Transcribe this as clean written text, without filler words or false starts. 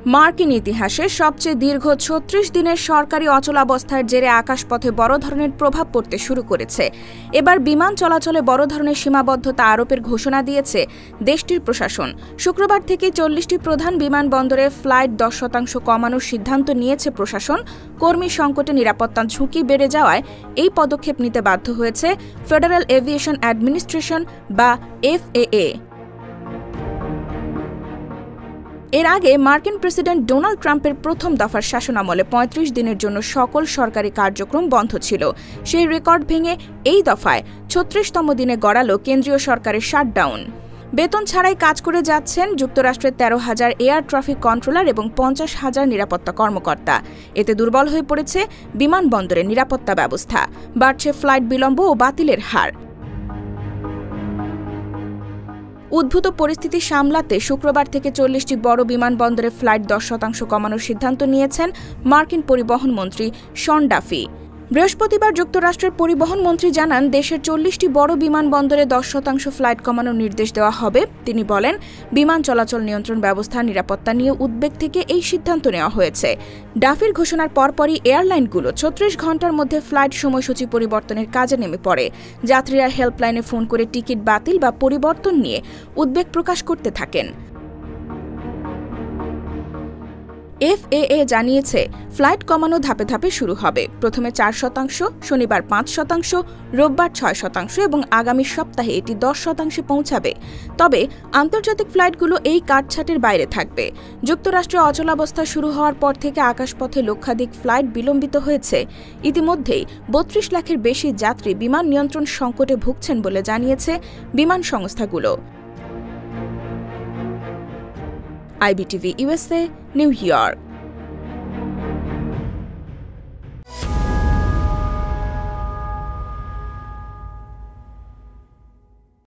মার্কিন ইতিহাসে সবচেয়ে দীর্ঘ ৩৬ দিনের সরকারি অচলাবস্থার জেরে আকাশপথে বড় ধরনের প্রভাব পড়তে শুরু করেছে। এবার বিমান চলাচলে বড় ধরনের সীমাবদ্ধতা আরোপের ঘোষণা দিয়েছে দেশটির প্রশাসন। শুক্রবার থেকে ৪০টি প্রধান বিমানবন্দরে ফ্লাইট ১০% কমানোর সিদ্ধান্ত নিয়েছে প্রশাসন। কর্মী সংকটে নিরাপত্তার ঝুঁকি বেড়ে যাওয়ায় এই পদক্ষেপ নিতে বাধ্য হয়েছে ফেডারেল এভিয়েশন অ্যাডমিনিস্ট্রেশন বা FAA। এর আগে মার্কিন প্রেসিডেন্ট ডোনাল্ড ট্রাম্পের প্রথম দফার শাসনামলে ৩৫ দিনের জন্য সকল সরকারি কার্যক্রম বন্ধ ছিল। সেই রেকর্ড ভেঙে এই দফায় ৩৬তম দিনে গড়ালো কেন্দ্রীয় সরকারের শাটডাউন। বেতন ছাড়াই কাজ করে যাচ্ছেন যুক্তরাষ্ট্রের ১৩,০০০ এয়ার ট্রাফিক কন্ট্রোলার এবং ৫০,০০০ নিরাপত্তা কর্মকর্তা। এতে দুর্বল হয়ে পড়েছে বিমানবন্দরের নিরাপত্তা ব্যবস্থা, বাড়ছে ফ্লাইট বিলম্ব ও বাতিলের হার। উদ্ভূত পরিস্থিতি সামলাতে শুক্রবার থেকে ৪০টি বড় বিমানবন্দরে ফ্লাইট ১০% কমানোর সিদ্ধান্ত নিয়েছেন মার্কিন পরিবহন মন্ত্রী শন ডাফি। বৃহস্পতিবার যুক্তরাষ্ট্রের পরিবহন মন্ত্রী জানান, দেশের ৪০টি বড় বিমানবন্দরে ১০% ফ্লাইট কমানোর নির্দেশ দেওয়া হবে। তিনি বলেন, বিমান চলাচল নিয়ন্ত্রণ ব্যবস্থা নিরাপত্তা নিয়ে উদ্বেগ থেকে এই সিদ্ধান্ত নেওয়া হয়েছে। ডাফির ঘোষণার পরপরই এয়ারলাইনগুলো ৩৬ ঘণ্টার মধ্যে ফ্লাইট সময়সূচি পরিবর্তনের কাজে নেমে পড়ে। যাত্রীরা হেল্পলাইনে ফোন করে টিকিট বাতিল বা পরিবর্তন নিয়ে উদ্বেগ প্রকাশ করতে থাকেন। FAA জানিয়েছে, ফ্লাইট কমানো ধাপে ধাপে শুরু হবে। প্রথমে ৪%, শনিবার ৫%, রোববার ৬% এবং আগামী সপ্তাহে এটি ১০%-এ পৌঁছাবে। তবে আন্তর্জাতিক ফ্লাইটগুলো এই কাটছাঁটের বাইরে থাকবে। যুক্তরাষ্ট্রে অচলাবস্থা শুরু হওয়ার পর থেকে আকাশপথে লক্ষাধিক ফ্লাইট বিলম্বিত হয়েছে। ইতিমধ্যেই ৩২ লাখের বেশি যাত্রী বিমান নিয়ন্ত্রণ সংকটে ভুগছেন বলে জানিয়েছে বিমান সংস্থাগুলো। IBTV USA, new York.